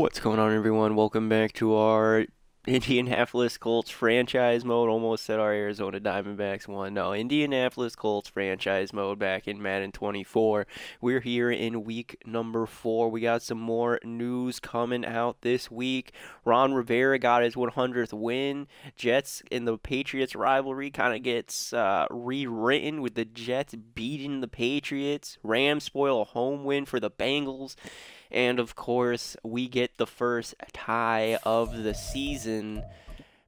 What's going on, everyone? Welcome back to our Indianapolis Colts franchise mode. Almost said our Arizona Diamondbacks one. No, Indianapolis Colts franchise mode back in Madden 24. We're here in week number 4. We got some more news coming out this week. Ron Rivera got his 100th win. Jets and the Patriots rivalry kind of gets rewritten with the Jets beating the Patriots. Rams spoil a home win for the Bengals. And, of course, we get the first tie of the season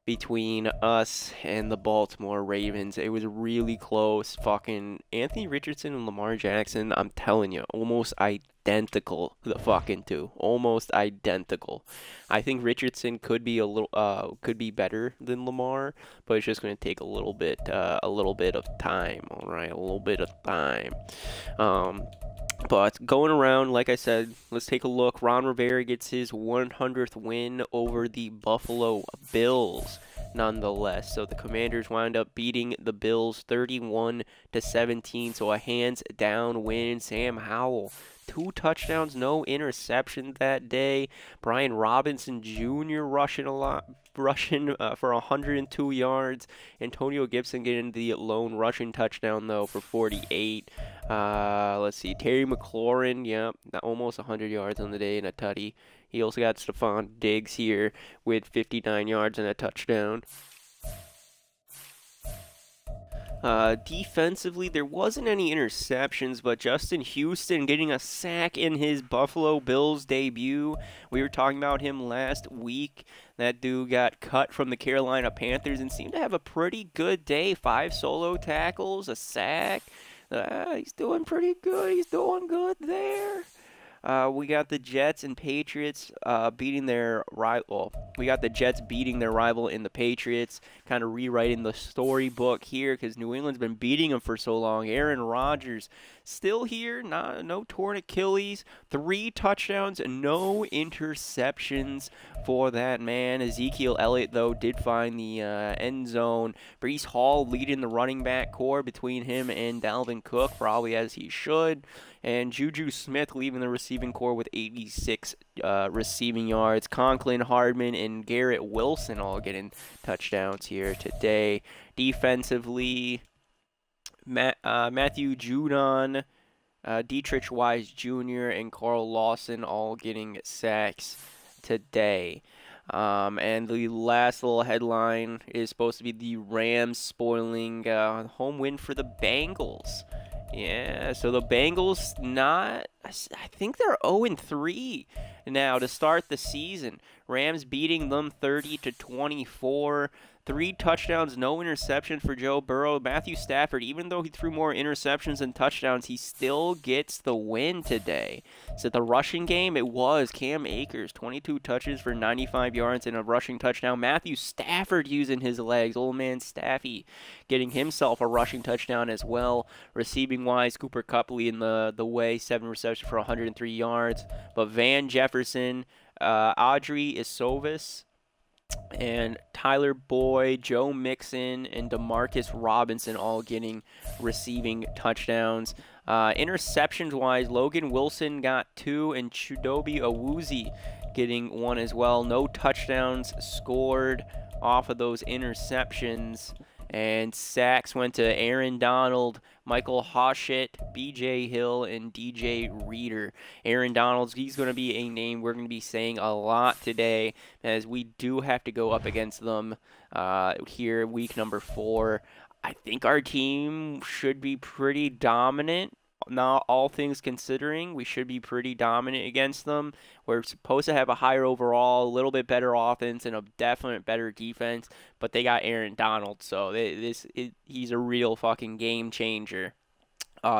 between us and the Baltimore Ravens. It was really close. Fucking Anthony Richardson and Lamar Jackson, I'm telling you, almost identical, the fucking two. Almost identical. I think Richardson could be could be better than Lamar, but it's just going to take a little bit of time, all right? A little bit of time. But going around, like I said, let's take a look. Ron Rivera gets his 100th win over the Buffalo Bills, nonetheless. So the Commanders wind up beating the Bills 31-17. So a hands-down win. Sam Howell, 2 touchdowns, no interception that day. Brian Robinson Jr. rushing for 102 yards. Antonio Gibson getting the lone rushing touchdown, though, for 48. Let's see. Terry McLaurin, yep, almost 100 yards on the day and a tutty. He also got Stephon Diggs here with 59 yards and a touchdown. Defensively, there wasn't any interceptions, but Justin Houston getting a sack in his Buffalo Bills debut. We were talking about him last week. That dude got cut from the Carolina Panthers and seemed to have a pretty good day. 5 solo tackles, a sack. He's doing pretty good. He's doing good there. We got the Jets and Patriots beating their rival. We got the Jets beating their rival in the Patriots, kind of rewriting the storybook here because New England's been beating them for so long. Aaron Rodgers still here, no torn Achilles, 3 touchdowns, no interceptions for that man. Ezekiel Elliott, though, did find the end zone. Breece Hall leading the running back core between him and Dalvin Cook, probably as he should. And Juju Smith leaving the receiving core with 86 receiving yards. Conklin, Hardman, and Garrett Wilson all getting touchdowns here today. Defensively, Matthew Judon, Dietrich Wise Jr., and Carl Lawson all getting sacks today. And the last little headline is supposed to be the Rams spoiling home win for the Bengals. Yeah, so the Bengals I think they're 0-3 now to start the season. Rams beating them 30-24. 3 touchdowns, no interceptions for Joe Burrow. Matthew Stafford, even though he threw more interceptions than touchdowns, he still gets the win today. So the rushing game, it was Cam Akers, 22 touches for 95 yards and a rushing touchdown. Matthew Stafford using his legs. Old man Staffy getting himself a rushing touchdown as well. Receiving-wise, Cooper Kupp leading the way, 7 receptions for 103 yards. But Van Jefferson, Audrey Isovis, and Tyler Boyd, Joe Mixon, and Demarcus Robinson all getting receiving touchdowns. Interceptions-wise, Logan Wilson got 2, and Chidobe Awuzie getting 1 as well. No touchdowns scored off of those interceptions. And sacks went to Aaron Donald, Michael Hoshett, B.J. Hill, and D.J. Reader. Aaron Donald, he's going to be a name we're going to be saying a lot today, as we do have to go up against them here week number 4. I think our team should be pretty dominant. Not all things considering, we should be pretty dominant against them. We're supposed to have a higher overall, a little bit better offense, and a definite better defense. But they got Aaron Donald, so he's a real fucking game changer.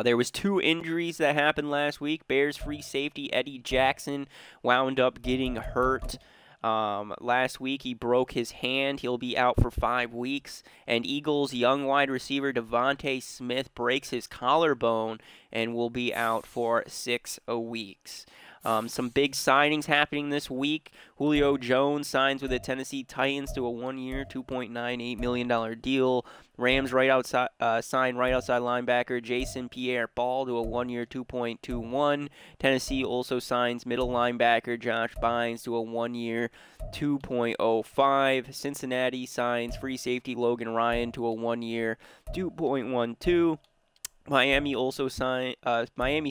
There was 2 injuries that happened last week. Bears free safety Eddie Jackson wound up getting hurt. Last week he broke his hand. He'll be out for 5 weeks. And Eagles young wide receiver Devontae Smith breaks his collarbone and will be out for 6 weeks. Some big signings happening this week. Julio Jones signs with the Tennessee Titans to a 1-year, $2.98 million deal. Rams sign right outside linebacker Jason Pierre-Paul to a 1-year, $2.21. Tennessee also signs middle linebacker Josh Bynes to a 1-year, $2.05. Cincinnati signs free safety Logan Ryan to a 1-year, $2.12. Miami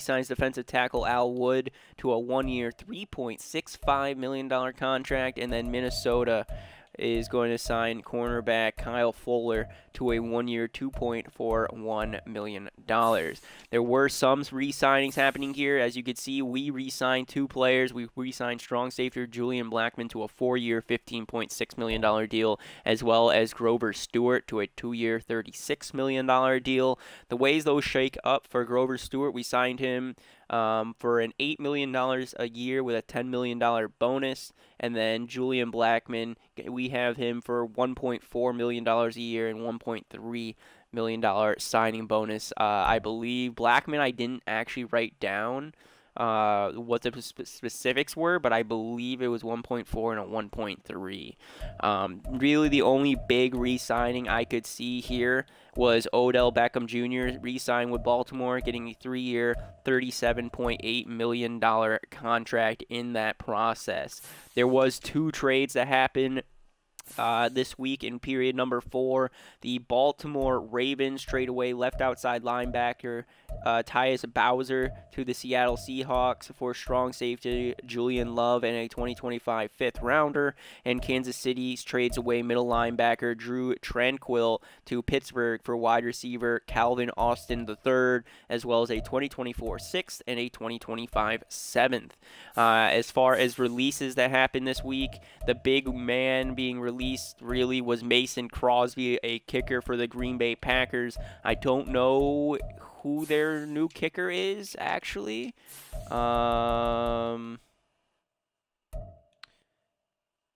signs defensive tackle Al Wood to a 1-year, $3.65 million contract, and then Minnesota is going to sign cornerback Kyle Fuller to a 1-year, $2.41 million. There were some re-signings happening here. As you can see, we re-signed 2 players. We re-signed strong safety Julian Blackmon to a 4-year, $15.6 million deal, as well as Grover Stewart to a 2-year, $36 million deal. The ways those shake up for Grover Stewart, we signed him for an $8 million a year with a $10 million bonus. And then Julian Blackmon, we have him for $1.4 million a year and $1.3 million signing bonus. I believe Blackmon, I didn't actually write down what the specifics were, but I believe it was 1.4 and a 1.3. Really, the only big re-signing I could see here was Odell Beckham Jr. re-signed with Baltimore, getting a 3-year, $37.8 million contract in that process. There was 2 trades that happened this week in period number 4. The Baltimore Ravens trade away left outside linebacker Tyus Bowser to the Seattle Seahawks for strong safety Julian Love and a 2025 fifth-rounder. And Kansas City trades away middle linebacker Drew Tranquill to Pittsburgh for wide receiver Calvin Austin III, as well as a 2024 sixth and a 2025 seventh. As far as releases that happened this week, the big man being released really was Mason Crosby, a kicker for the Green Bay Packers. I don't know who their new kicker is, actually.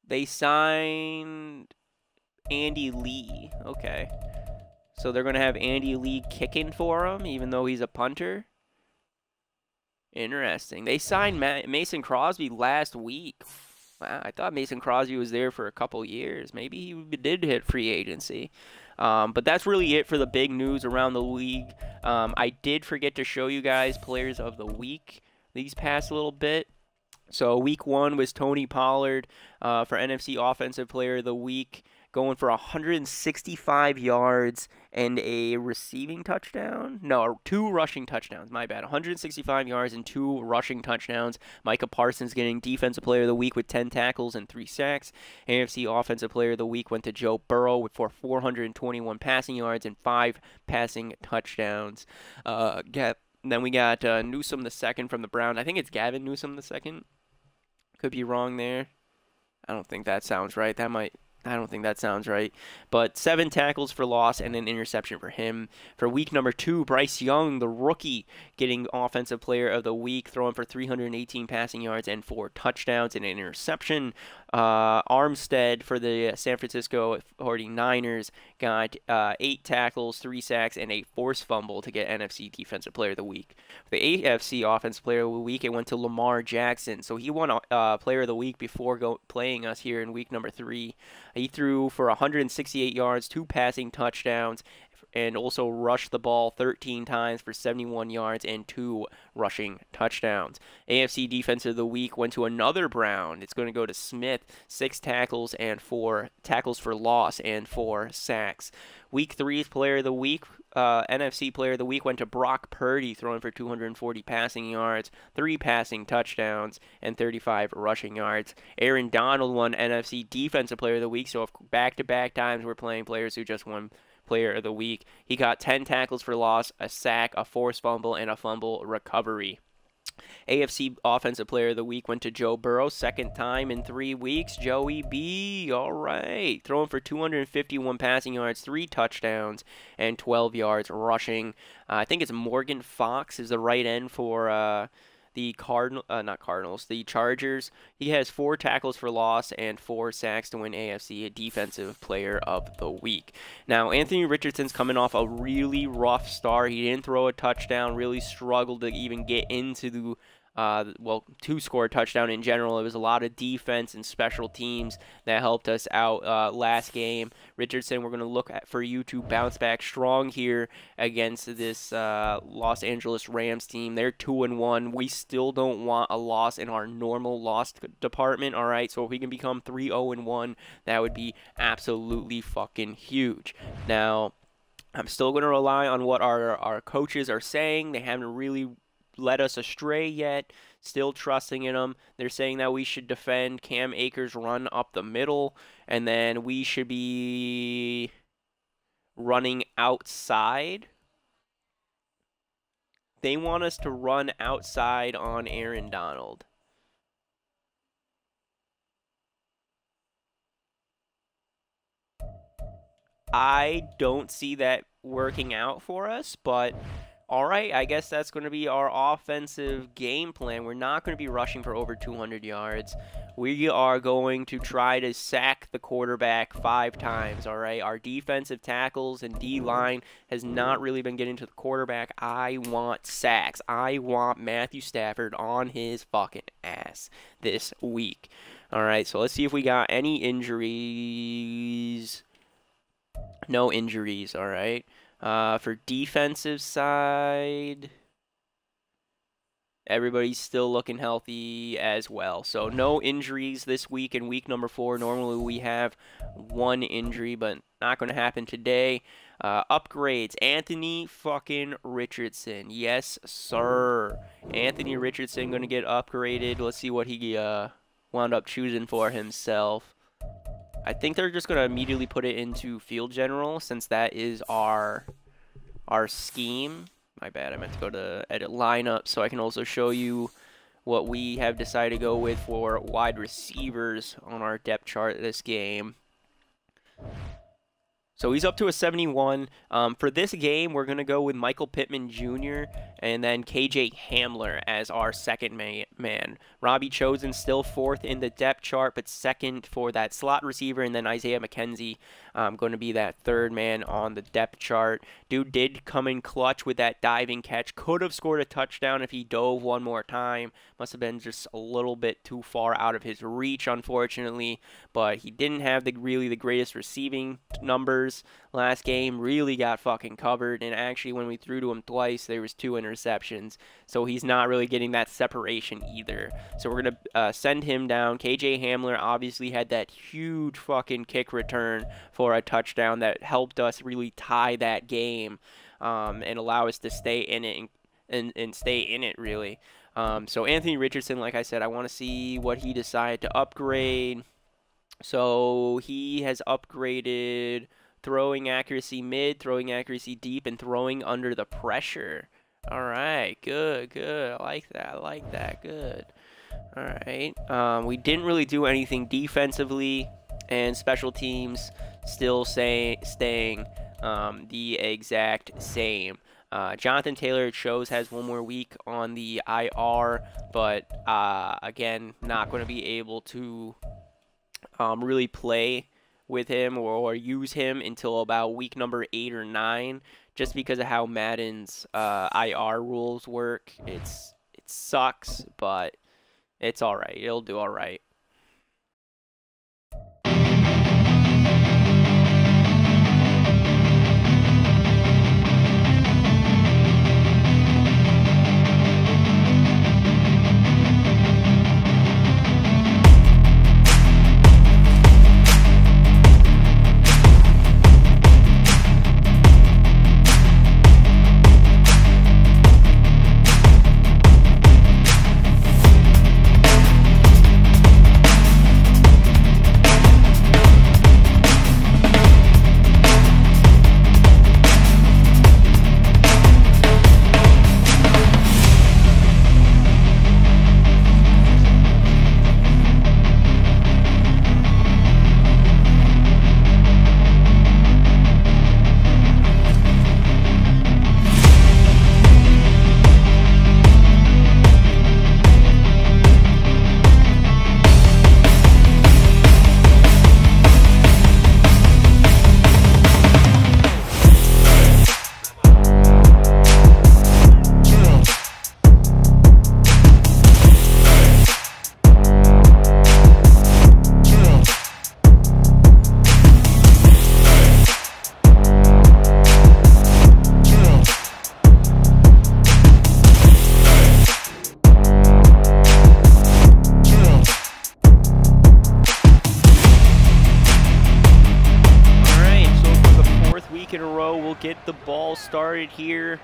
They signed Andy Lee. Okay. So they're going to have Andy Lee kicking for him, even though he's a punter. Interesting. They signed Mason Crosby last week. Wow, I thought Mason Crosby was there for a couple years. Maybe he did hit free agency. But that's really it for the big news around the league. I did forget to show you guys players of the week these past little bit. So week 1 was Tony Pollard for NFC Offensive Player of the Week, going for 165 yards and a receiving touchdown. No, 2 rushing touchdowns. My bad. 165 yards and 2 rushing touchdowns. Micah Parsons getting Defensive Player of the Week with 10 tackles and 3 sacks. AFC Offensive Player of the Week went to Joe Burrow for 421 passing yards and 5 passing touchdowns. Then we got Newsome II from the Browns. I think it's Gavin Newsome II. Could be wrong there. I don't think that sounds right. I don't think that sounds right. But 7 tackles for loss and an interception for him. For week number 2, Bryce Young, the rookie, getting Offensive Player of the Week, throwing for 318 passing yards and 4 touchdowns and an interception. Armstead for the San Francisco 49ers got 8 tackles, 3 sacks, and a forced fumble to get NFC Defensive Player of the Week. For the AFC Offensive Player of the Week, it went to Lamar Jackson. So he won Player of the Week before playing us here in week number 3. He threw for 168 yards, 2 passing touchdowns, and also rushed the ball 13 times for 71 yards and 2 rushing touchdowns. AFC Defensive of the Week went to another Brown. It's going to go to Smith, 6 tackles and 4 tackles for loss and 4 sacks. Week 3's Player of the Week, NFC Player of the Week went to Brock Purdy, throwing for 240 passing yards, 3 passing touchdowns, and 35 rushing yards. Aaron Donald won NFC Defensive Player of the Week, so if back-to-back times we're playing players who just won Player of the Week. He got 10 tackles for loss, a sack, a forced fumble, and a fumble recovery. AFC Offensive Player of the Week went to Joe Burrow, 2nd time in 3 weeks. Joey B, all right. Throwing for 251 passing yards, 3 touchdowns, and 12 yards rushing. I think it's Morgan Fox is the right end for the the Chargers. He has 4 tackles for loss and 4 sacks to win AFC Defensive Player of the Week. Now, Anthony Richardson's coming off a really rough start. He didn't throw a touchdown, really struggled to even get into well, to score a touchdown in general. It was a lot of defense and special teams that helped us out last game. Richardson, we're going to look for you to bounce back strong here against this Los Angeles Rams team. They're 2-1. We still don't want a loss in our normal loss department, all right? So if we can become 3-0-1, that would be absolutely fucking huge. Now, I'm still going to rely on what our coaches are saying. They haven't really led us astray yet. Still trusting in them. They're saying that we should defend Cam Akers' run up the middle, and then we should be running outside. They want us to run outside on Aaron Donald. I don't see that working out for us, but all right, I guess that's going to be our offensive game plan. We're not going to be rushing for over 200 yards. We are going to try to sack the quarterback 5 times, all right? Our defensive tackles and D-line has not really been getting to the quarterback. I want sacks. I want Matthew Stafford on his fucking ass this week. All right, so let's see if we got any injuries. No injuries, all right. For defensive side, everybody's still looking healthy as well. So no injuries this week in week number 4. Normally we have 1 injury, but not going to happen today. Upgrades, Anthony fucking Richardson. Yes, sir. Anthony Richardson going to get upgraded. Let's see what he wound up choosing for himself. I think they're just going to immediately put it into field general since that is our scheme. My bad, I meant to go to edit lineup so I can also show you what we have decided to go with for wide receivers on our depth chart this game. So he's up to a 71. For this game, we're going to go with Michael Pittman Jr. and then KJ Hamler as our second man. Robbie Chosen still 4th in the depth chart, but 2nd for that slot receiver. And then Isaiah McKenzie going to be that 3rd man on the depth chart. Dude did come in clutch with that diving catch. Could have scored a touchdown if he dove one more time. Must have been just a little bit too far out of his reach, unfortunately. But he didn't have really the greatest receiving numbers last game. Really got fucking covered. And actually, when we threw to him twice, there was 2 interceptions. So he's not really getting that separation either. So we're going to send him down. KJ Hamler obviously had that huge fucking kick return for a touchdown that helped us really tie that game and allow us to stay in it and stay in it, really. So Anthony Richardson, like I said, I want to see what he decided to upgrade. So he has upgraded throwing accuracy mid, throwing accuracy deep, and throwing under the pressure. All right, good, good. I like that, good. All right, we didn't really do anything defensively, and special teams still staying the exact same. Jonathan Taylor, it shows, has 1 more week on the IR, but again, not going to be able to really play with him or use him until about week number 8 or 9, just because of how Madden's IR rules work. It sucks, but it's all right. It'll do all right. get the ball started here,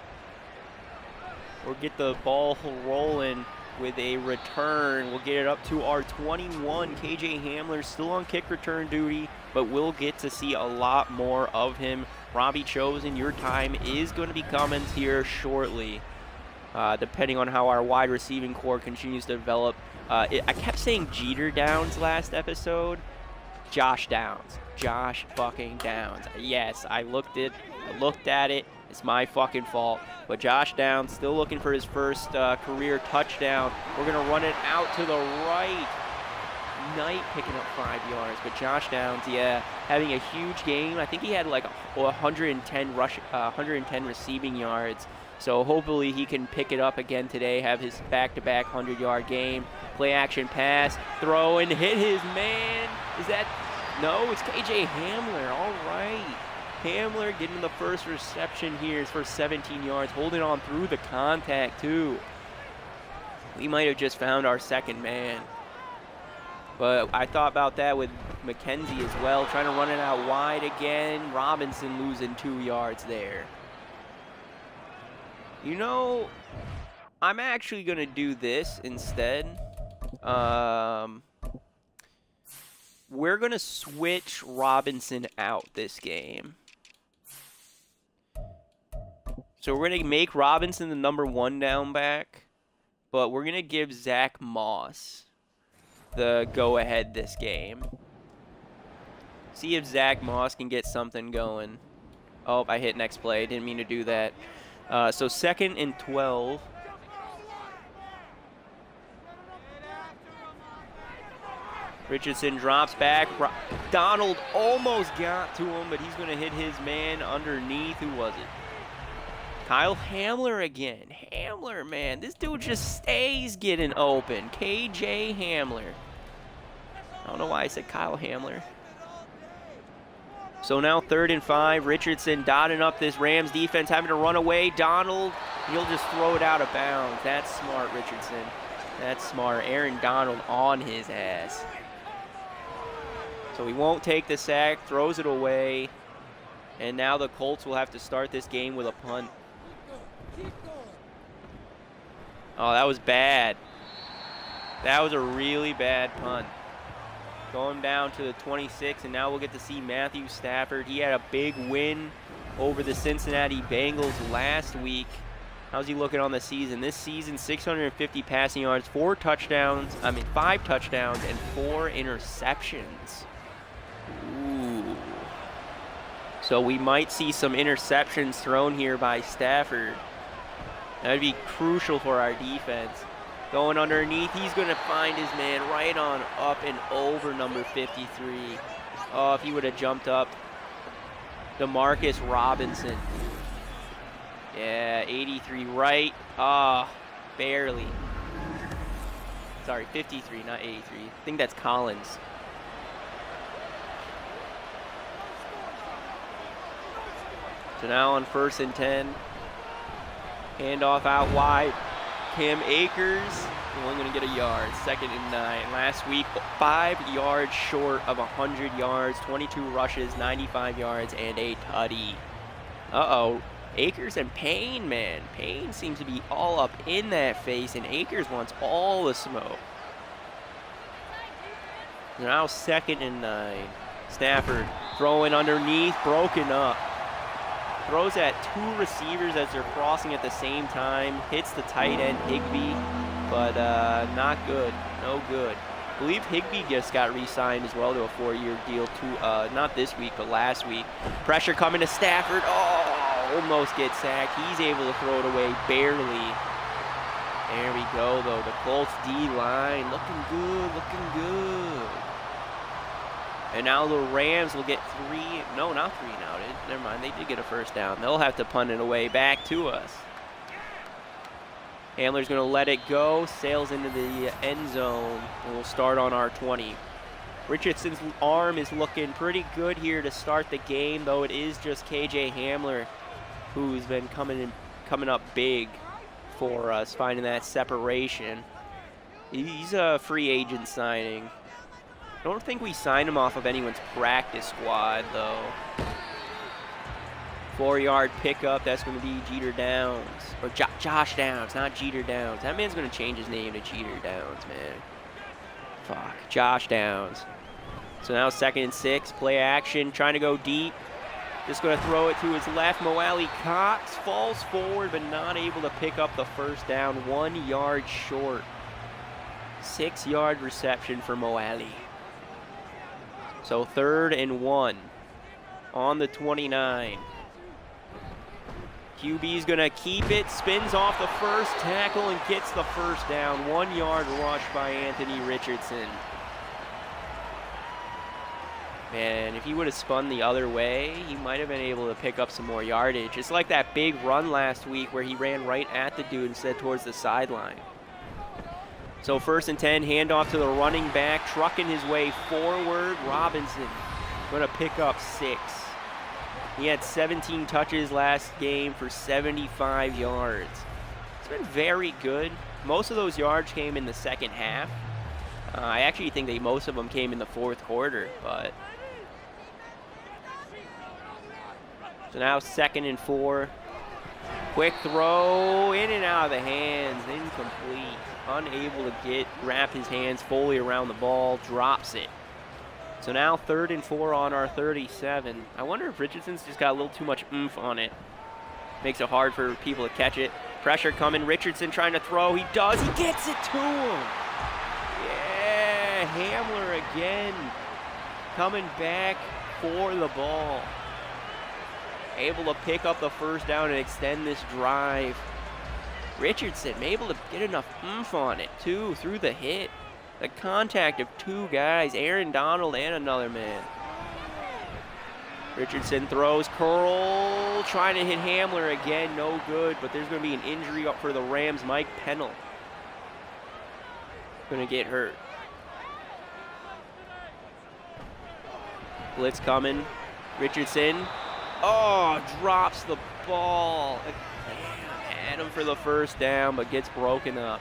or get the ball rolling with a return. We'll get it up to our 21. KJ Hamler still on kick return duty, but we'll get to see a lot more of him. Robbie Chosen, your time is going to be coming here shortly, depending on how our wide receiving core continues to develop. I kept saying Jeter Downs last episode. Josh Downs. Josh fucking Downs. Yes, I looked at it. It's my fucking fault. But Josh Downs still looking for his first career touchdown. We're going to run it out to the right. Knight picking up 5 yards. But Josh Downs, yeah, having a huge game. I think he had like 110 receiving yards. So hopefully he can pick it up again today, have his back-to-back 100-yard game. Play action pass, throw, and hit his man. Is that? No, it's KJ Hamler. All right. Hamler getting the first reception here for 17 yards, holding on through the contact, too. We might have just found our second man. But I thought about that with McKenzie as well, trying to run it out wide again. Robinson losing 2 yards there. You know, I'm actually going to do this instead. We're going to switch Robinson out this game. So we're going to make Robinson the #1 down back, but we're going to give Zach Moss the go-ahead this game. See if Zach Moss can get something going. Oh, I hit next play. Didn't mean to do that. So 2nd and 12. Richardson drops back. Donald almost got to him, but he's going to hit his man underneath. Who was it? Kyle Hamler again. Hamler, man. This dude just stays getting open. KJ Hamler. I don't know why I said Kyle Hamler. So now 3rd and 5. Richardson dotting up this Rams defense, having to run away. Donald, he'll just throw it out of bounds. That's smart, Richardson. That's smart. Aaron Donald on his ass. So he won't take the sack, throws it away. And now the Colts will have to start this game with a punt. Oh, that was bad. That was a really bad punt. Going down to the 26, and now we'll get to see Matthew Stafford. He had a big win over the Cincinnati Bengals last week. How's he looking on the season? This season, 650 passing yards, 5 touchdowns, and 4 interceptions. Ooh. So we might see some interceptions thrown here by Stafford. That would be crucial for our defense. Going underneath, he's going to find his man right on up and over number 53. Oh, if he would have jumped up. Demarcus Robinson. Yeah, 83 right. Ah, barely. Sorry, 53, not 83. I think that's Collins. So now on 1st and 10. Handoff out wide. Cam Akers, only going to get a yard. 2nd and 9. Last week, 5 yards short of 100 yards, 22 rushes, 95 yards, and a tutty. Uh-oh. Akers and Payne, man. Payne seems to be all up in that face, and Akers wants all the smoke. Now 2nd and 9. Stafford throwing underneath, broken up. Throws at 2 receivers as they're crossing at the same time. Hits the tight end, Higbee, but not good. No good. I believe Higbee just got re-signed as well to a 4-year deal, too. Not this week, but last week. Pressure coming to Stafford. Oh, almost gets sacked. He's able to throw it away, barely. There we go, though. The Colts D-line looking good, looking good. And now the Rams will get 3. No, not 3 now. Never mind. They did get a first down. They'll have to punt it away back to us. Hamler's going to let it go. Sails into the end zone. And we'll start on our 20. Richardson's arm is looking pretty good here to start the game, though it is just KJ Hamler who's been coming up big for us, finding that separation. He's a free agent signing. I don't think we signed him off of anyone's practice squad, though. 4-yard pickup. That's going to be Jeter Downs. Or Josh Downs, not Jeter Downs. That man's going to change his name to Jeter Downs, man. Fuck. Josh Downs. So now 2nd and 6. Play action. Trying to go deep. Just going to throw it to his left. Moali Cox falls forward but not able to pick up the first down. 1 yard short. 6-yard reception for Moali. So 3rd and 1 on the 29. QB's going to keep it, spins off the first tackle and gets the first down. 1 yard rush by Anthony Richardson. Man, if he would have spun the other way, he might have been able to pick up some more yardage. It's like that big run last week where he ran right at the dude instead towards the sideline. So 1st and 10, handoff to the running back, trucking his way forward. Robinson going to pick up 6. He had 17 touches last game for 75 yards. It's been very good. Most of those yards came in the second half. I actually think that most of them came in the 4th quarter, but. So now 2nd and 4. Quick throw, in and out of the hands, incomplete. Unable to wrap his hands fully around the ball, drops it. So now 3rd and 4 on our 37. I wonder if Richardson's just got a little too much oomph on it. Makes it hard for people to catch it. Pressure coming, Richardson trying to throw. He does, he gets it to him. Yeah, Hamler again. Coming back for the ball. Able to pick up the first down and extend this drive. Richardson able to get enough oomph on it, too, through the hit. The contact of 2 guys, Aaron Donald and another man. Richardson throws, curl, trying to hit Hamler again, no good, but there's going to be an injury up for the Rams. Mike Pennell going to get hurt. Blitz coming, Richardson, oh, drops the ball. Had him for the first down, but gets broken up.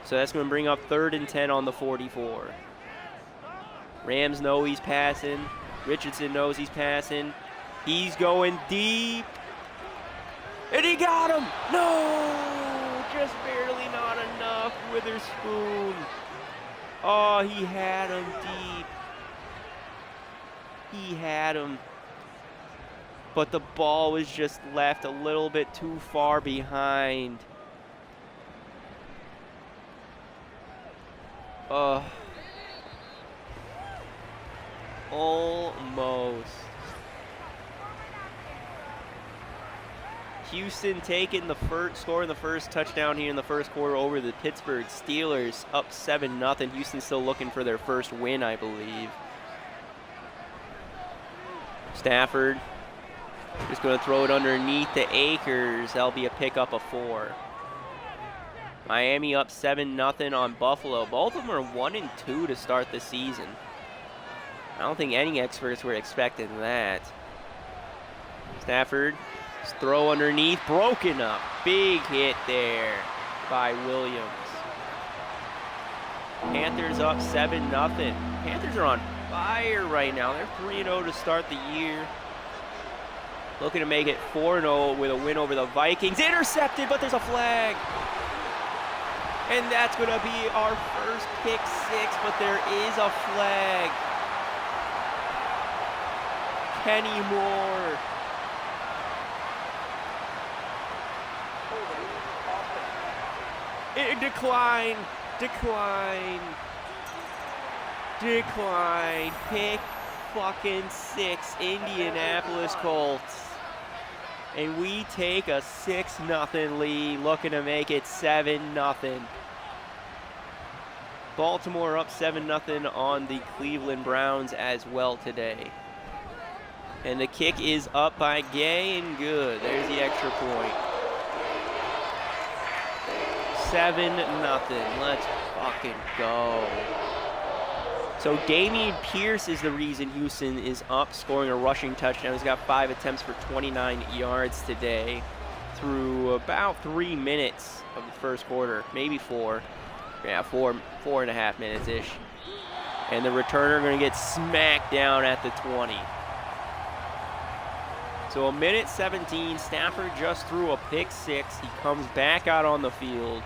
So that's going to bring up 3rd and 10 on the 44. Rams know he's passing. Richardson knows he's passing. He's going deep. And he got him! No! Just barely not enough. Witherspoon. Oh, he had him deep. He had him. But the ball was just left a little bit too far behind. Almost. Houston taking the scoring the first touchdown here in the 1st quarter over the Pittsburgh Steelers, up 7-0. Houston still looking for their first win, I believe. Stafford just going to throw it underneath to Akers. That'll be a pickup of 4. Miami up 7-0 on Buffalo. Both of them are 1-2 to start the season. I don't think any experts were expecting that. Stafford, throw underneath, broken up. Big hit there by Williams. Panthers up 7-0. Panthers are on fire right now. They're 3-0 to start the year. Looking to make it 4-0 with a win over the Vikings. Intercepted, but there's a flag. And that's going to be our first pick 6, but there is a flag. Kenny Moore. Decline. Pick fucking 6, Indianapolis Colts. And we take a 6-0 lead, looking to make it 7-0. Baltimore up 7-0 on the Cleveland Browns as well today. And the kick is up by Gay and good. There's the extra point. 7-0. Let's fucking go. So Dameon Pierce is the reason Houston is up, scoring a rushing touchdown. He's got 5 attempts for 29 yards today through about 3 minutes of the 1st quarter, maybe 4. Yeah, 4.5 minutes-ish. And the returner going to get smacked down at the 20. So a minute 17, Stafford just threw a pick 6. He comes back out on the field,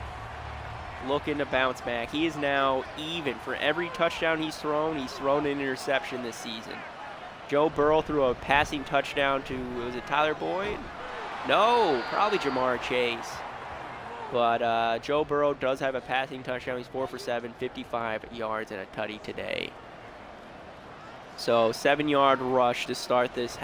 looking to bounce back. He is now even. For every touchdown he's thrown an interception this season. Joe Burrow threw a passing touchdown to, was it Tyler Boyd? No, probably Jamar Chase. But Joe Burrow does have a passing touchdown. He's 4 for 7, 55 yards and a tutty today. So 7-yard rush to start this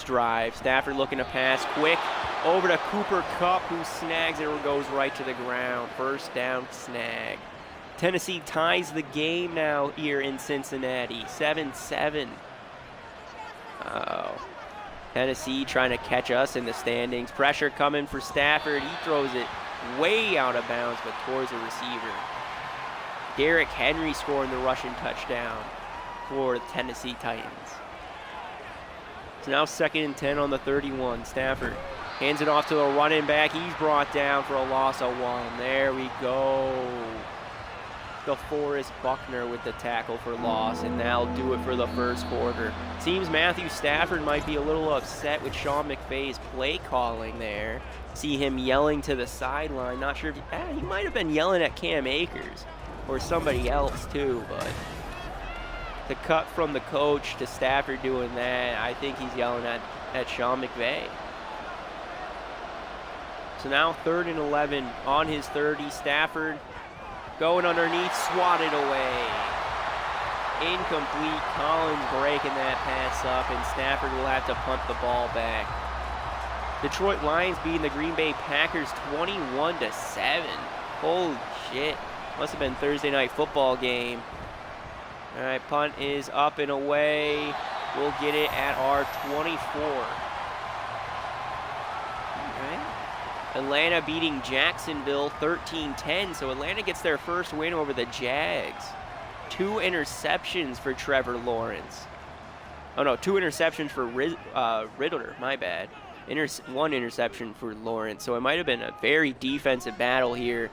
drive. Stafford looking to pass quick over to Cooper Kupp, who snags it or goes right to the ground. First down snag. Tennessee ties the game now here in Cincinnati, 7-7. Tennessee trying to catch us in the standings. Pressure coming for Stafford. He throws it way out of bounds, but towards the receiver. Derrick Henry scoring the rushing touchdown for the Tennessee Titans. It's now 2nd and 10 on the 31. Stafford hands it off to the running back. He's brought down for a loss of 1. There we go. DeForest Buckner with the tackle for loss, and that'll do it for the first quarter. Seems Matthew Stafford might be a little upset with Sean McVay's play calling there. See him yelling to the sideline. Not sure if he might have been yelling at Cam Akers or somebody else too, but the cut from the coach to Stafford doing that, I think he's yelling at Sean McVay. So now 3rd and 11 on his 30. Stafford going underneath, swatted away. Incomplete. Collins breaking that pass up, and Stafford will have to punt the ball back. Detroit Lions beating the Green Bay Packers 21-7. Holy shit. Must have been Thursday night football game. All right, punt is up and away. We'll get it at our 24. All right. Atlanta beating Jacksonville 13-10, so Atlanta gets their first win over the Jags. 2 interceptions for Trevor Lawrence. Oh no, 2 interceptions for Riddler, my bad. 1 interception for Lawrence, so it might have been a very defensive battle here.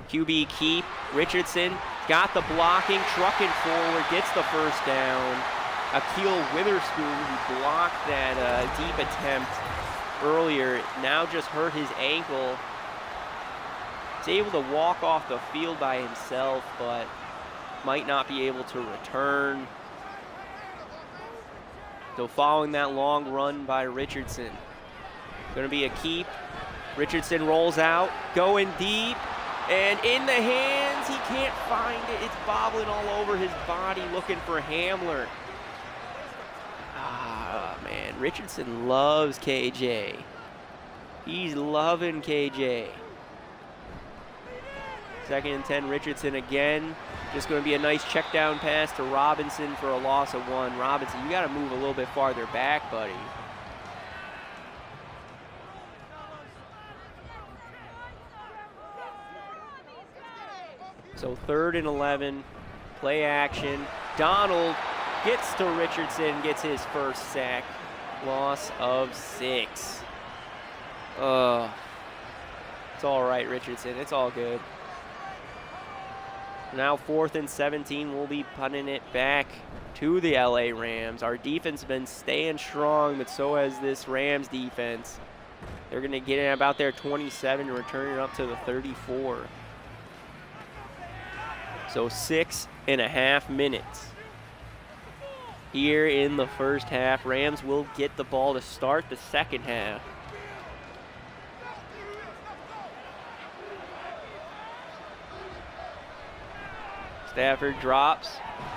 QB keep, Richardson got the blocking, trucking forward, gets the first down. Akil Witherspoon, who blocked that deep attempt earlier, now just hurt his ankle. He's able to walk off the field by himself, but might not be able to return. So following that long run by Richardson, going to be a keep. Richardson rolls out, going deep, and in the hands, he can't find it. It's bobbling all over his body, looking for Hamler. Ah, man, Richardson loves KJ. He's loving KJ. 2nd and 10, Richardson again. Just going to be a nice check down pass to Robinson for a loss of 1. Robinson, you got to move a little bit farther back, buddy. So 3rd and 11, play action. Donald gets to Richardson, gets his first sack. Loss of 6. It's all right, Richardson. It's all good. Now 4th and 17, we'll be punting it back to the LA Rams. Our defense has been staying strong, but so has this Rams defense. They're going to get in about their 27 and return it up to the 34. So 6.5 minutes here in the first half. Rams will get the ball to start the second half. Stafford drops,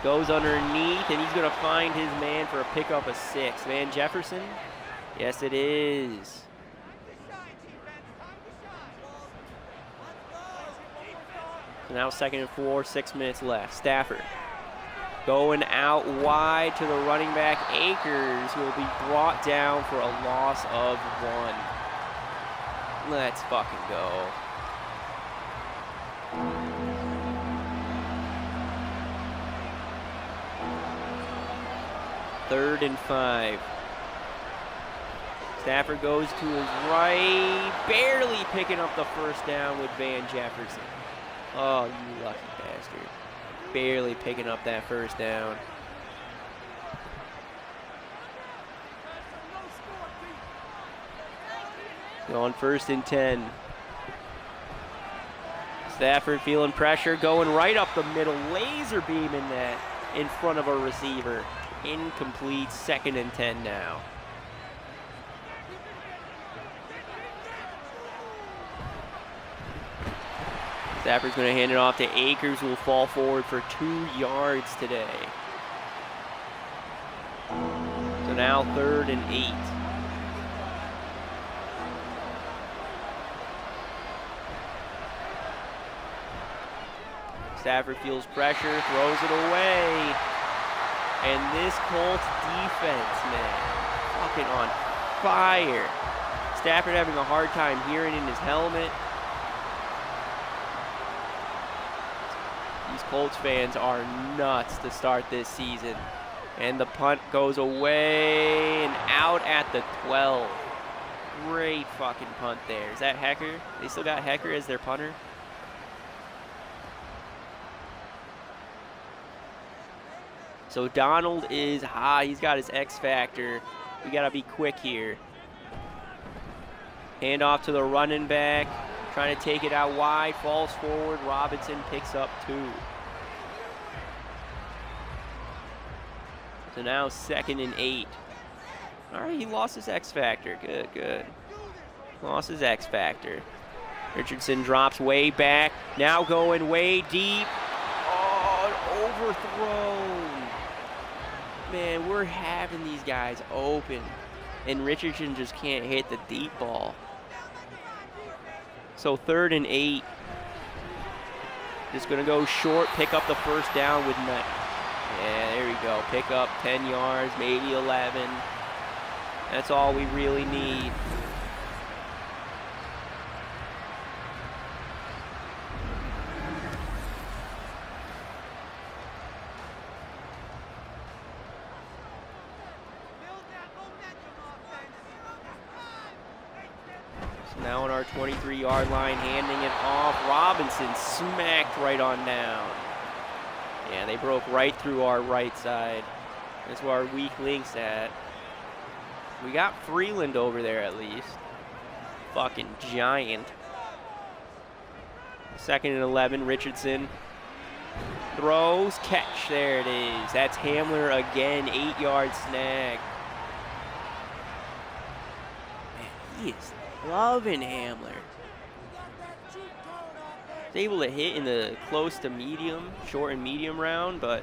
goes underneath, and he's going to find his man for a pickup of 6. Van Jefferson? Yes, it is. So now 2nd and 4, 6 minutes left. Stafford going out wide to the running back, Akers, who will be brought down for a loss of 1. Let's fucking go. Third and 5. Stafford goes to his right, barely picking up the first down with Van Jefferson. Oh, you lucky bastard. Barely picking up that first down. Going 1st and 10. Stafford feeling pressure, going right up the middle, laser beaming that in front of a receiver. Incomplete, 2nd and 10 now. Stafford's going to hand it off to Akers, who will fall forward for 2 yards today. So now 3rd and 8. Stafford feels pressure, throws it away. And this Colts defense, man, fucking on fire. Stafford having a hard time hearing in his helmet. These Colts fans are nuts to start this season. And the punt goes away and out at the 12. Great fucking punt there. Is that Hecker? They still got Hecker as their punter? So Donald is high. He's got his X factor. We got to be quick here. Hand off to the running back. Trying to take it out wide. Falls forward. Robinson picks up 2. So now 2nd and 8. All right, he lost his X factor. Good, good. Lost his X factor. Richardson drops way back. Now going way deep. Oh, overthrown. Man, we're having these guys open. And Richardson just can't hit the deep ball. So 3rd and 8. Just going to go short, pick up the 1st down with Knight. Yeah, there we go. Pick up 10 yards, maybe 11. That's all we really need. Now on our 23-yard line, handing it off. Robinson smacked right on down. Yeah, they broke right through our right side. That's where our weak link's at. We got Freeland over there at least. Fucking giant. 2nd and 11, Richardson. Throws, catch, there it is. That's Hamler again, 8-yard snag. Man, he is loving Hamler. He's able to hit in the close to medium, short and medium round, but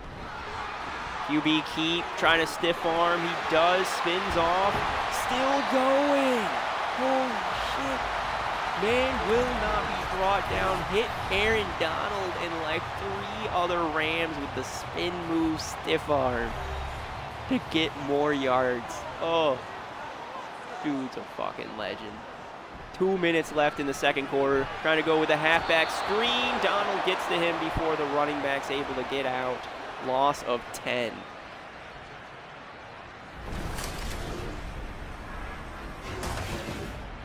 QB keep trying to stiff arm. He does, spins off, still going. Holy shit. Man will not be brought down. Hit Aaron Donald and like 3 other Rams with the spin move stiff arm to get more yards. Oh, dude's a fucking legend. 2 minutes left in the 2nd quarter. Trying to go with a halfback screen. Donald gets to him before the running back's able to get out. Loss of 10.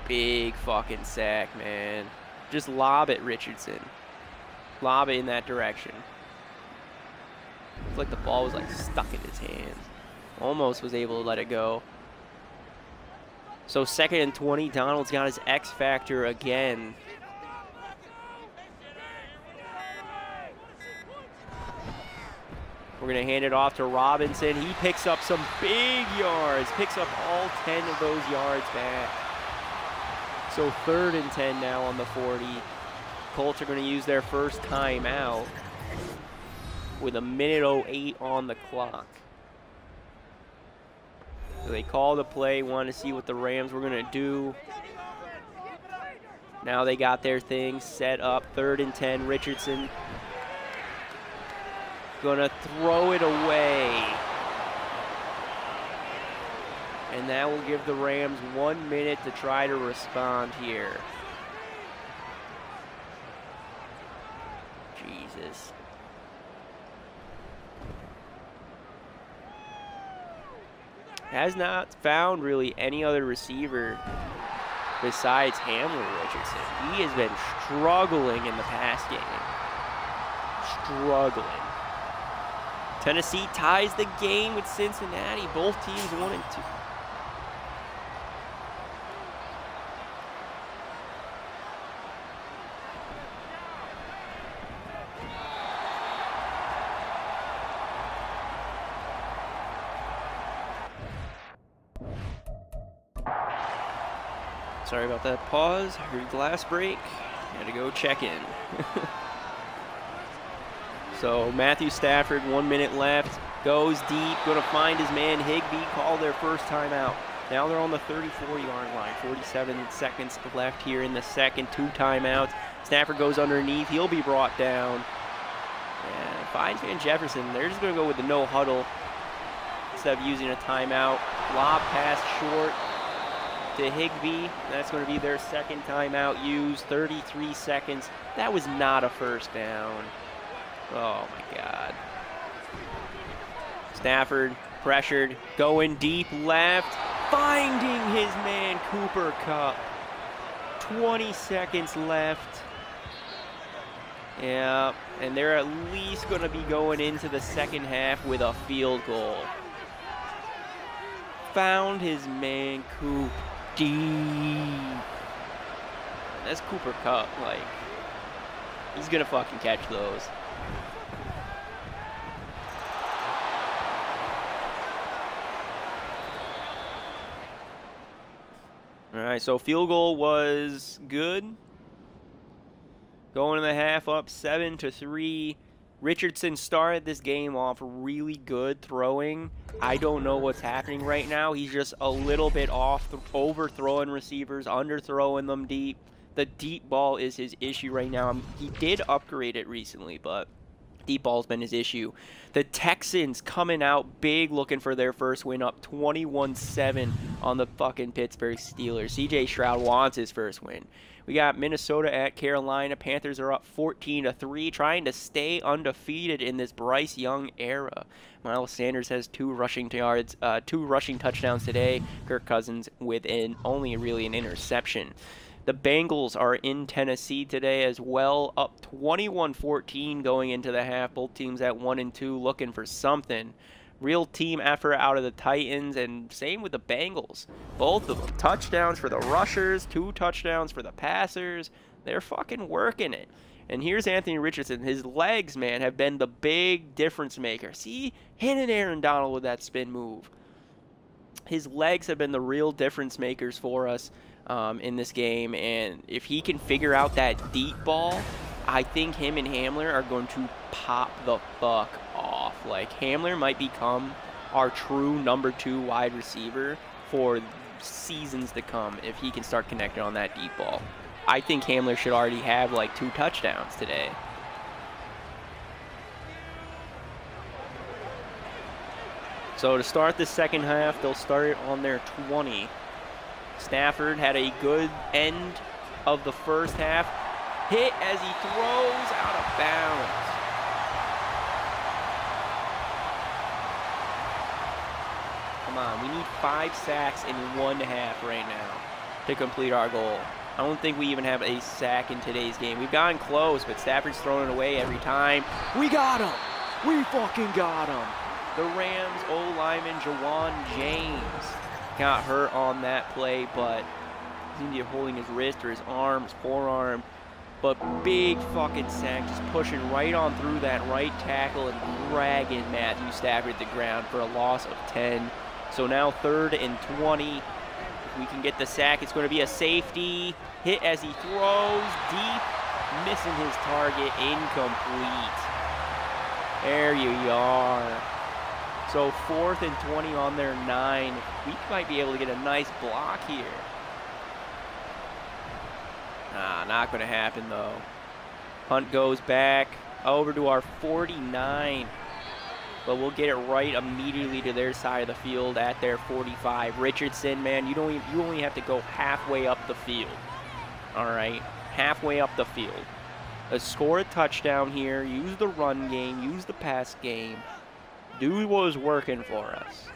Big fucking sack, man. Just lob it, Richardson. Lob it in that direction. It's like the ball was like stuck in his hands. Almost was able to let it go. So 2nd and 20, Donald's got his X factor again. We're gonna hand it off to Robinson. He picks up some big yards, picks up all 10 of those yards back. So 3rd and 10 now on the 40. Colts are gonna use their 1st timeout with 1:08 on the clock. So they call the play, wanted to see what the Rams were going to do. Now they got their thing set up. 3rd and 10, Richardson. Going to throw it away. And that will give the Rams 1 minute to try to respond here. Jesus. Has not found really any other receiver besides Hamler Richardson. He has been struggling in the pass game. Struggling. Tennessee ties the game with Cincinnati. Both teams 1 and 2. Sorry about that pause. Heard glass break. Had to go check in. So Matthew Stafford, 1 minute left. Goes deep. Going to find his man Higbee. Call their first timeout. Now they're on the 34-yard line. 47 seconds left here in the second. 2 timeouts. Stafford goes underneath. He'll be brought down. And finds Van Jefferson. They're just going to go with the no huddle instead of using a timeout. Lob pass short to Higbee. That's going to be their second timeout used. 33 seconds. That was not a first down. Oh my God. Stafford pressured, going deep left, finding his man Cooper Kupp. 20 seconds left. Yeah, and they're at least going to be going into the second half with a field goal. Found his man Coop deep. That's Cooper Kupp. Like, he's going to fucking catch those. All right, so field goal was good. Going in the half up 7-3. Richardson started this game off really good throwing. I don't know what's happening right now. He's just a little bit off, overthrowing receivers, underthrowing them deep. The deep ball is his issue right now. He did upgrade it recently, but deep ball's been his issue. The Texans coming out big, looking for their first win, up 21-7 on the fucking Pittsburgh Steelers. CJ Stroud wants his first win. We got Minnesota at Carolina. Panthers are up 14-3, trying to stay undefeated in this Bryce Young era. Miles Sanders has 2 rushing touchdowns today. Kirk Cousins with only really an interception. The Bengals are in Tennessee today as well, up 21-14 going into the half. Both teams at 1-2, looking for something. Real team effort out of the Titans, and same with the Bengals. Both of them. Touchdowns for the rushers, 2 touchdowns for the passers. They're fucking working it. And here's Anthony Richardson. His legs, man, have been the big difference maker. See? Hitting Aaron Donald with that spin move. His legs have been the real difference makers for us in this game. And if he can figure out that deep ball, I think him and Hamler are going to pop the fuck off. Like, Hamler might become our true number 2 wide receiver for seasons to come if he can start connecting on that deep ball. I think Hamler should already have like 2 touchdowns today. So to start the second half, they'll start it on their 20. Stafford had a good end of the first half. Hit as he throws out of bounds. Come on, we need 5 sacks in 1 half right now to complete our goal. I don't think we even have a sack in today's game. We've gotten close, but Stafford's throwing it away every time. We got him! We fucking got him! The Rams O-lineman Jawan James got hurt on that play, but he's going to be holding his wrist or his arm, his forearm. But big fucking sack, just pushing right on through that right tackle and dragging Matthew Stafford to the ground for a loss of 10. So now 3rd and 20. If we can get the sack, it's going to be a safety. Hit as he throws deep, missing his target, incomplete. There you are. So 4th and 20 on their 9. We might be able to get a nice block here. Nah, not going to happen, though. Punt goes back over to our 49. But we'll get it right immediately to their side of the field at their 45. Richardson, man, you only have to go halfway up the field. All right? Halfway up the field. Let's score a touchdown here. Use the run game. Use the pass game. Do what was working for us.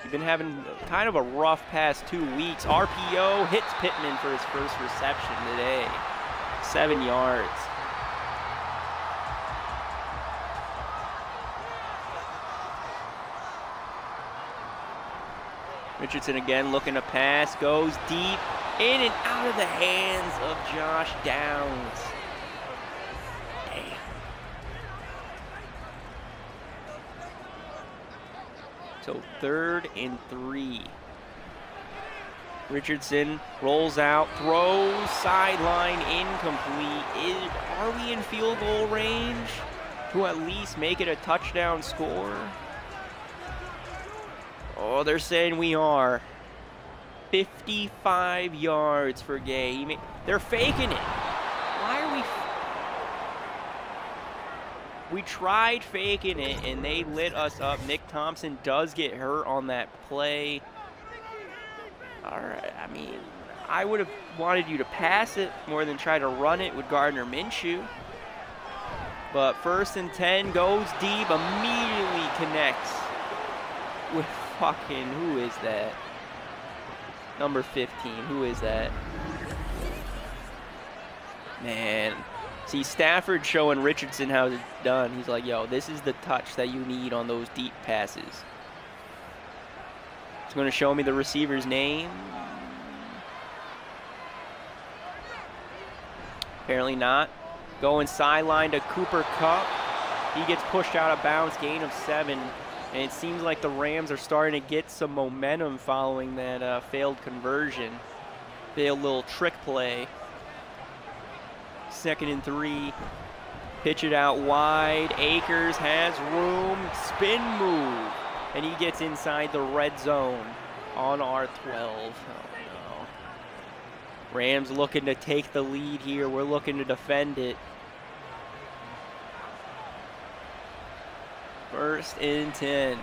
We've been having kind of a rough past 2 weeks. RPO hits Pittman for his first reception today. 7 yards. Richardson again looking to pass. Goes deep. In and out of the hands of Josh Downs. Damn. So 3rd and 3. Richardson rolls out, throws, sideline, incomplete. Are we in field goal range to at least make it a touchdown score? Oh, they're saying we are. 55 yards for Gay. They're faking it. Why are we... We tried faking it, and they lit us up. Nick Thompson does get hurt on that play. All right, I mean, I would have wanted you to pass it more than try to run it with Gardner Minshew. But 1st and 10 goes deep, immediately connects with fucking, who is that? Number 15, who is that? Man, see Stafford showing Richardson how it's done. He's like, yo, this is the touch that you need on those deep passes. It's going to show me the receiver's name. Apparently not. Going sideline to Cooper Kupp. He gets pushed out of bounds, gain of 7. And it seems like the Rams are starting to get some momentum following that failed conversion. Failed little trick play. 2nd and 3. Pitch it out wide. Akers has room. Spin move. And he gets inside the red zone on our 12. Oh, no. Rams looking to take the lead here. We're looking to defend it. 1st and 10.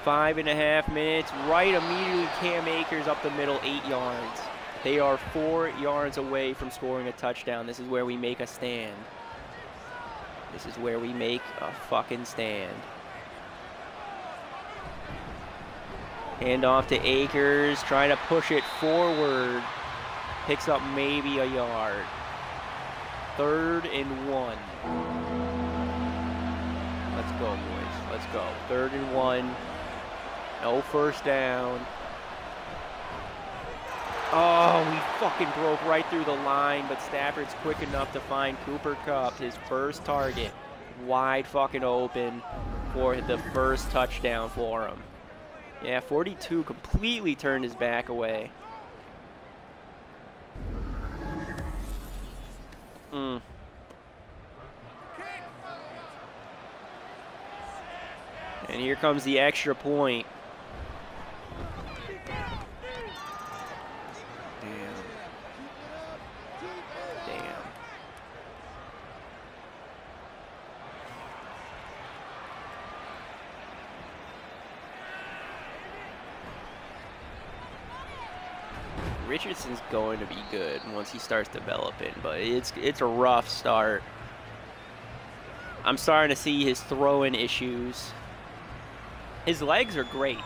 5.5 minutes. Right immediately, Cam Akers up the middle, 8 yards. They are 4 yards away from scoring a touchdown. This is where we make a stand. This is where we make a fucking stand. Hand off to Akers, trying to push it forward. Picks up maybe a yard. 3rd and 1. Let's go, boys. Let's go. 3rd and 1. No first down. Oh, we fucking broke right through the line, but Stafford's quick enough to find Cooper Kupp, his first target, wide fucking open for the first touchdown for him. Yeah, 42 completely turned his back away. And here comes the extra point. Damn. Richardson's going to be good once he starts developing, but it's a rough start. I'm starting to see his throwing issues. His legs are great.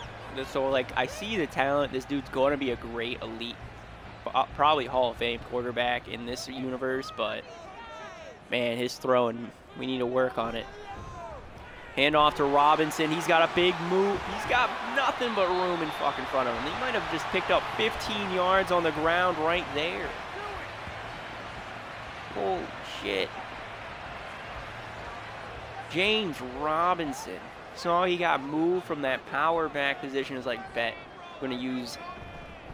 So, like, I see the talent. This dude's going to be a great elite, probably Hall of Fame quarterback in this universe, but, man, his throwing, we need to work on it. Hand off to Robinson. He's got a big move. He's got nothing but room in fucking front of him. He might have just picked up 15 yards on the ground right there. Holy shit. James Robinson. So he got moved from that power back position. It's like, bet. Going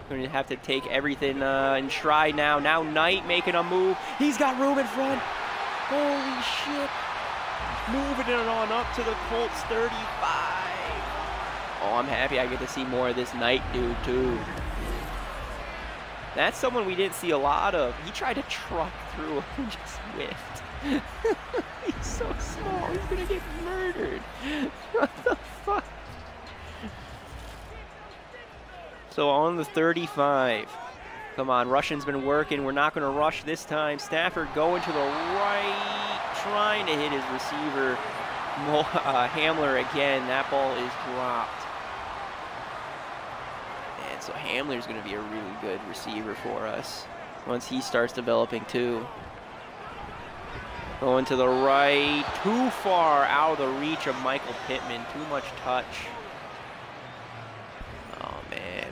to have to take everything in stride now. Now Knight making a move. He's got room in front. Holy shit. Moving it on up to the Colts 35. Oh, I'm happy I get to see more of this Knight dude, too. That's someone we didn't see a lot of. He tried to truck through him and just whiffed. He's so small. He's going to get murdered. What the fuck? So on the 35. Come on, Russian's been working. We're not going to rush this time. Stafford going to the right, trying to hit his receiver. Hamler again. That ball is dropped. And so Hamler's going to be a really good receiver for us once he starts developing too. Going to the right, too far out of the reach of Michael Pittman. Too much touch. Oh, man.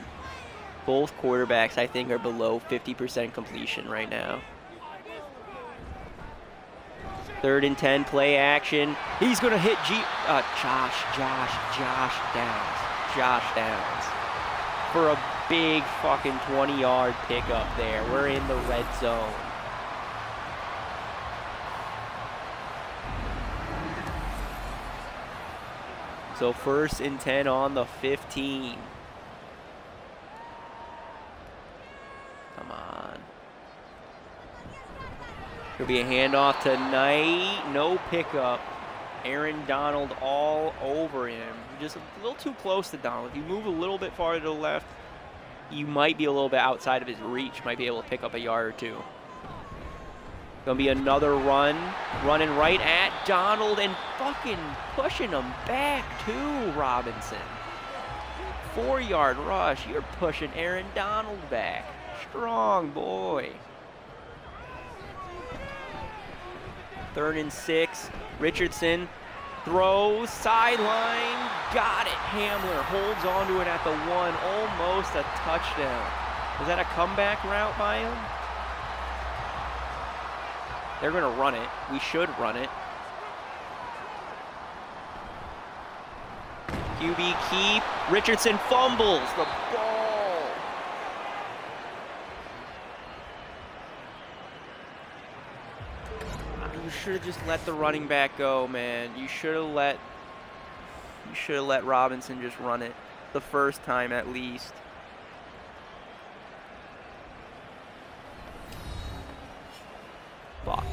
Both quarterbacks, I think, are below 50% completion right now. 3rd and 10, play action. He's going to hit Josh Downs. Josh Downs. for a big fucking 20-yard pickup there. We're in the red zone. So 1st and 10 on the 15. Come on. Could be a handoff tonight. No pickup. Aaron Donald all over him. Just a little too close to Donald. If you move a little bit farther to the left, you might be a little bit outside of his reach. Might be able to pick up a yard or two. Gonna be another run. Running right at Donald and fucking pushing him back to Robinson. 4-yard rush. You're pushing Aaron Donald back. Strong boy. 3rd and 6. Richardson throws, sideline, got it. Hamler holds on to it at the 1, almost a touchdown. Was that a comeback route by him? They're going to run it. We should run it. QB keep. Richardson fumbles the ball. You should have just let the running back go, man. You should have let Robinson just run it the first time at least. Fuck.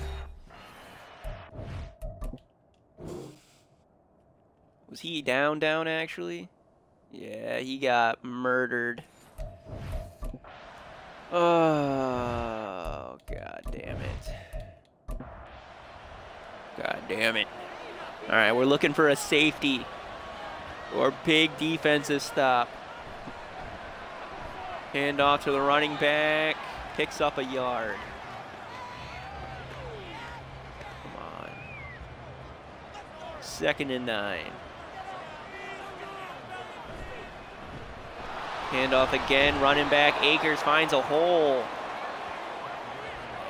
Was he down actually? Yeah, he got murdered. Oh, god damn it. God damn it. All right, we're looking for a safety or big defensive stop. Hand off to the running back. Picks up a yard. Come on. 2nd and 9. Hand off again. Running back. Akers finds a hole.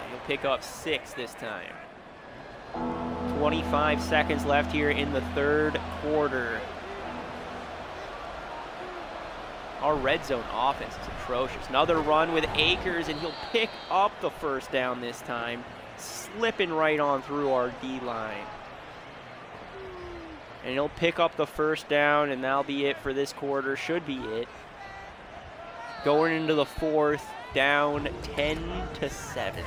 He'll pick up 6 this time. 25 seconds left here in the 3rd quarter. Our red zone offense is atrocious. Another run with Akers, and he'll pick up the 1st down this time, slipping right on through our D-line. And he'll pick up the 1st down, and that'll be it for this quarter. Should be it. Going into the 4th, down 10-7.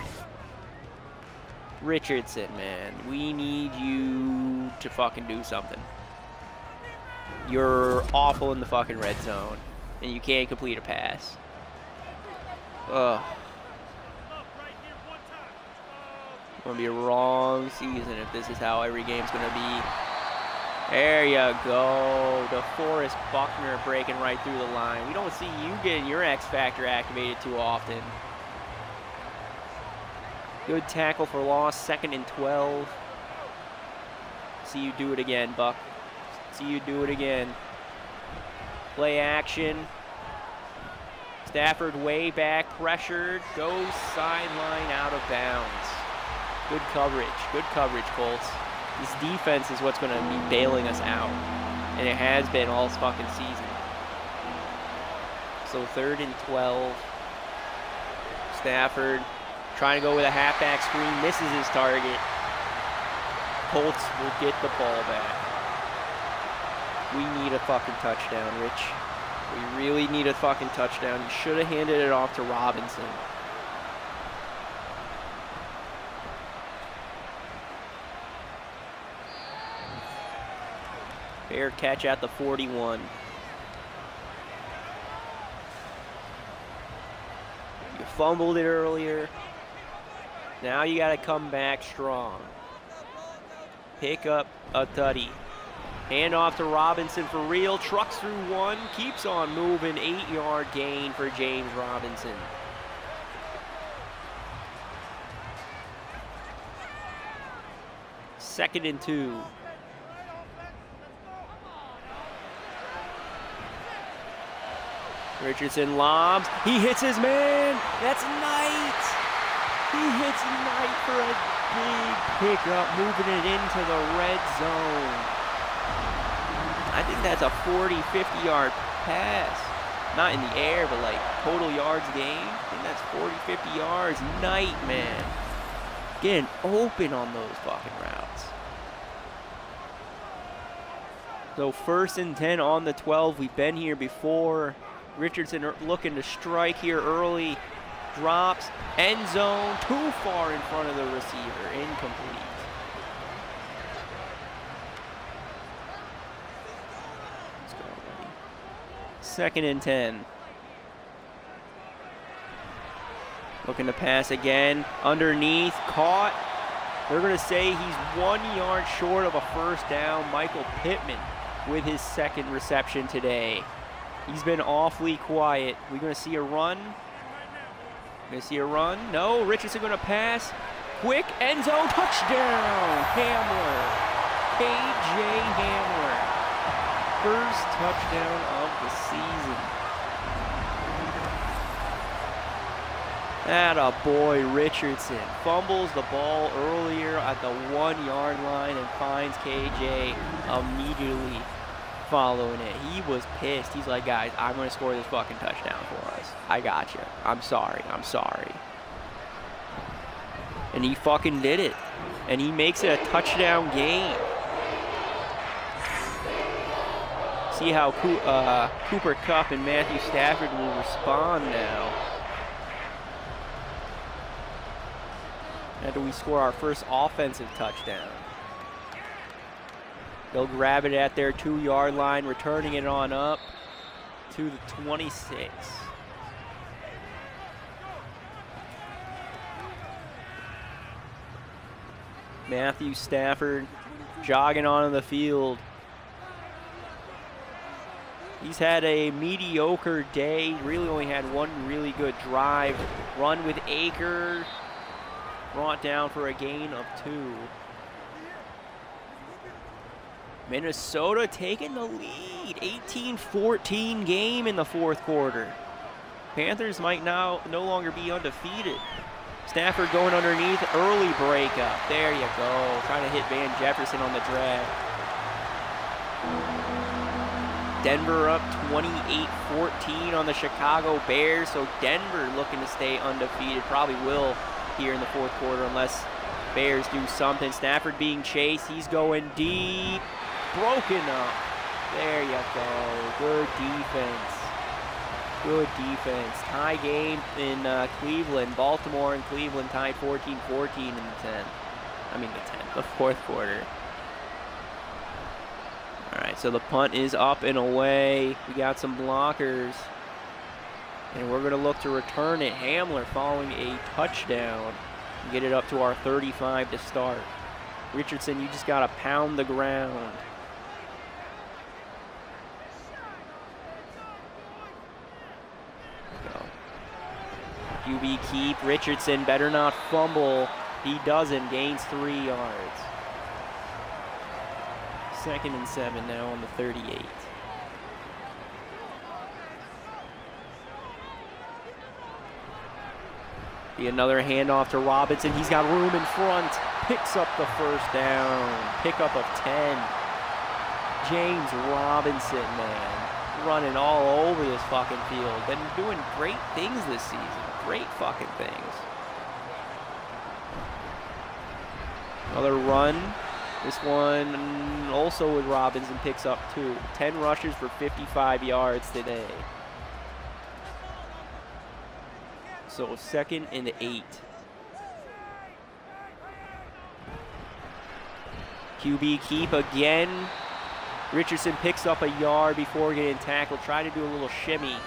Richardson, man, we need you to fucking do something. You're awful in the fucking red zone, and you can't complete a pass. Ugh. It's gonna be a wrong season if this is how every game's gonna be. There you go. DeForest Buckner breaking right through the line. We don't see you getting your X Factor activated too often. Good tackle for loss, 2nd and 12. See you do it again, Buck. See you do it again. Play action. Stafford way back, pressured, goes sideline out of bounds. Good coverage, Colts. This defense is what's going to be bailing us out, and it has been all fucking season. So 3rd and 12. Stafford trying to go with a halfback screen, misses his target. Colts will get the ball back. We need a fucking touchdown, Rich. We really need a fucking touchdown. You should have handed it off to Robinson. Fair catch at the 41. You fumbled it earlier. Now you got to come back strong. Pick up a tutty. Hand off to Robinson for real. Trucks through 1. Keeps on moving. 8-yard gain for James Robinson. Second and 2. Richardson lobs. He hits his man. That's Knight. He hits Knight for a big pickup, moving it into the red zone. I think that's a 40, 50-yard pass. not in the air, but like total yards gained. I think that's 40, 50 yards. Night, man. Getting open on those fucking routes. So 1st and 10 on the 12. We've been here before. Richardson looking to strike here early. Drops. End zone. Too far in front of the receiver. Incomplete. Let's go, buddy. 2nd and 10. Looking to pass again. Underneath. Caught. They're going to say he's 1 yard short of a 1st down. Michael Pittman with his 2nd reception today. He's been awfully quiet. We're going to see a run. Going to see a run. No. Richardson going to pass. Quick end zone touchdown. Hamler. KJ Hamler. 1st touchdown of the season. Atta boy, Richardson fumbles the ball earlier at the 1 yard line and finds KJ immediately following it. He was pissed. He's like, guys, I'm going to score this fucking touchdown for us. I got you. I'm sorry. I'm sorry. And he fucking did it. And he makes it a touchdown game. See how Cooper Kupp and Matthew Stafford will respond now. After we score our 1st offensive touchdown. They'll grab it at their 2 yard line, returning it on up to the 26. Matthew Stafford jogging onto the field. He's had a mediocre day, really only had 1 really good drive. Run with Akers. Brought down for a gain of 2. Minnesota taking the lead. 18-14 game in the 4th quarter. Panthers might now no longer be undefeated. Stafford going underneath. Early breakup. There you go. Trying to hit Van Jefferson on the drag. Denver up 28-14 on the Chicago Bears. So Denver looking to stay undefeated. Probably will here in the 4th quarter unless Bears do something. Stafford being chased. He's going deep. Broken up. There you go. Good defense. Good defense. Tie game in Cleveland. Baltimore and Cleveland tied 14-14 in the 10th. I mean the 4th quarter. All right, so the punt is up and away. We got some blockers. And we're going to look to return it. Hamler following a touchdown. Get it up to our 35 to start. Richardson, you just got to pound the ground. Go. QB keep. Richardson better not fumble. He doesn't. Gains 3 yards. 2nd and 7 now on the 38. Another handoff to Robinson. He's got room in front. Picks up the 1st down. Pickup of 10. James Robinson, man. Running all over this fucking field. Been doing great things this season. Great fucking things. Another run. This one also with Robinson picks up 2. 10 rushes for 55 yards today. So 2nd and 8. QB keep again. Richardson picks up a yard before getting tackled. Tried to do a little shimmy.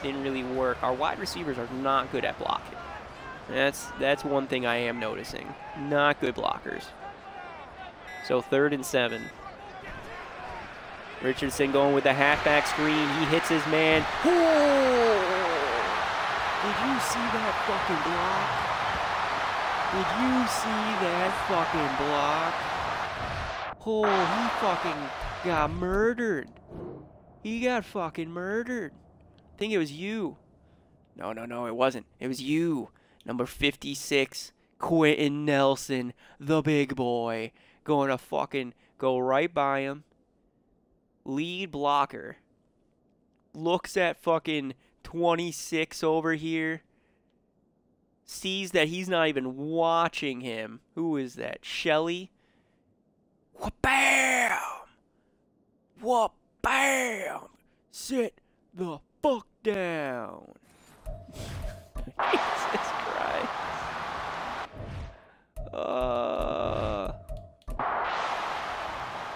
Didn't really work. Our wide receivers are not good at blocking. That's one thing I am noticing. Not good blockers. So 3rd and 7. Richardson going with the halfback screen. He hits his man. Oh! Did you see that fucking block? Did you see that fucking block? Oh, he fucking got murdered. He got fucking murdered. I think it was you. No, it wasn't. It was you. Number 56, Quentin Nelson, the big boy. Going to fucking go right by him. Lead blocker. looks at fucking 26 over here. Sees that he's not even watching him. Who is that? Shelly? Wha-bam! Wha-bam! Sit the fuck down. Jesus Christ.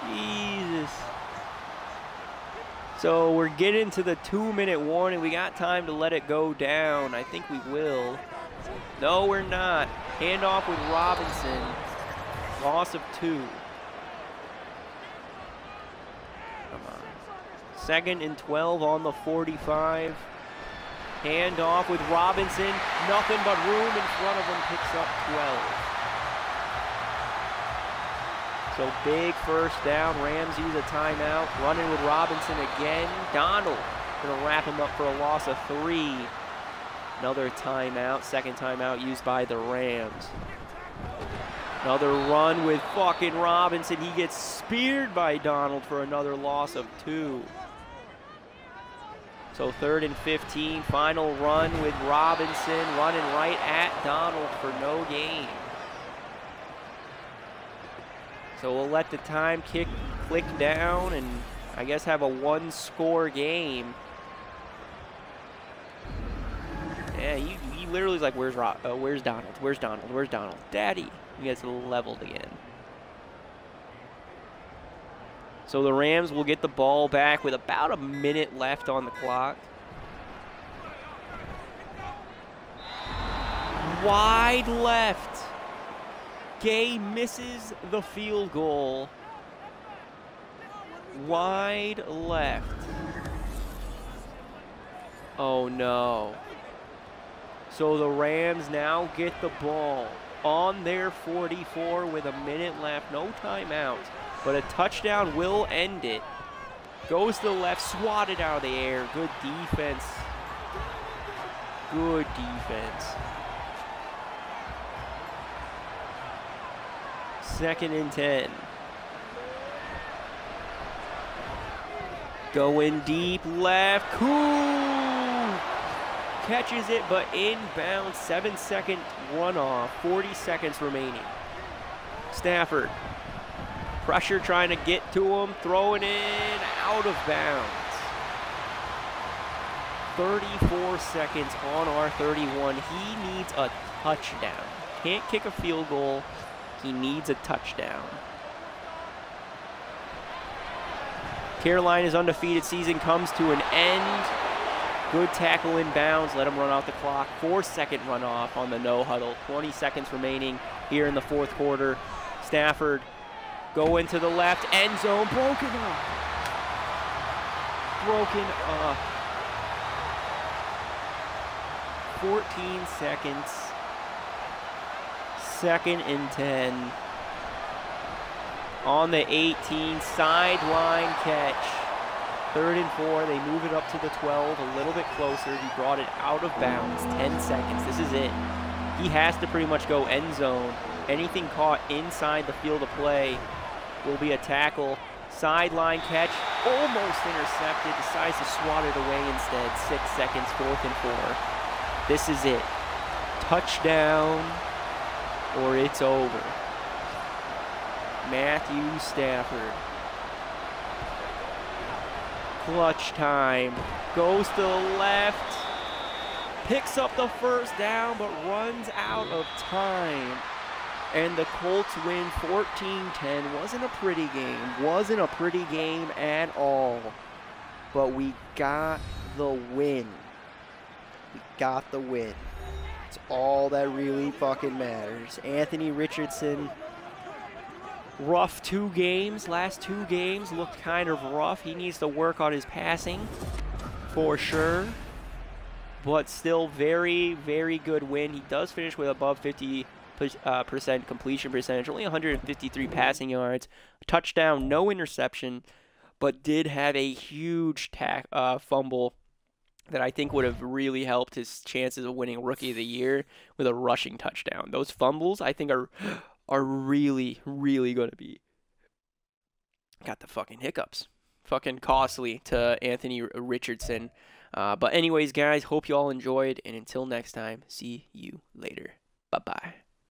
Jesus. So we're getting to the 2-minute warning. We got time to let it go down. I think we will. No, we're not. Handoff with Robinson. Loss of 2. Come on. 2nd and 12 on the 45. Handoff with Robinson. Nothing but room in front of him. Picks up 12. So big first down. Rams use a timeout. Running with Robinson again. Donald going to wrap him up for a loss of 3. Another timeout. 2nd timeout used by the Rams. Another run with fucking Robinson. He gets speared by Donald for another loss of 2. So 3rd and 15. Final run with Robinson. Running right at Donald for no gain. So we'll let the time click down and I guess have a 1-score game. Yeah, he literally is like, where's Donald? Where's Donald? Where's Donald? Daddy. He gets leveled again. So the Rams will get the ball back with about a minute left on the clock. Wide left. Gay misses the field goal. Wide left. Oh no. So the Rams now get the ball on their 44 with a minute left. No timeout, but a touchdown will end it. Goes to the left, swatted out of the air. Good defense. Good defense. 2nd and 10. Going deep left. Cool. Catches it, but inbounds. 7-second runoff. 40 seconds remaining. Stafford. Pressure trying to get to him. Throwing in. Out of bounds. 34 seconds on our 31. He needs a touchdown. Can't kick a field goal. He needs a touchdown. Carolina's undefeated season comes to an end. Good tackle inbounds. Let him run out the clock. 4-second runoff on the no huddle. 20 seconds remaining here in the 4th quarter. Stafford going to the left. End zone. Broken up. Broken up. 14 seconds. 2nd and 10. On the 18, sideline catch. 3rd and 4, they move it up to the 12, a little bit closer. He brought it out of bounds, 10 seconds. This is it. He has to pretty much go end zone. Anything caught inside the field of play will be a tackle. Sideline catch, almost intercepted. Decides to swat it away instead. 6 seconds, 4th and 4. This is it. Touchdown, or it's over. Matthew Stafford. Clutch time. Goes to the left. Picks up the first down, but runs out of time. And the Colts win 14-10. Wasn't a pretty game. Wasn't a pretty game at all. But we got the win. We got the win. It's all that really fucking matters. Anthony Richardson, rough 2 games. Last 2 games looked kind of rough. He needs to work on his passing for sure. But still very, very good win. He does finish with above 50% completion percentage. Only 153 passing yards. Touchdown, no interception. But did have a huge fumble that I think would have really helped his chances of winning Rookie of the Year with a rushing touchdown. Those fumbles, I think, are really, really going to be. Got the fucking hiccups. fucking costly to Anthony Richardson. But anyways, guys, hope you all enjoyed, and until next time, see you later. Bye-bye.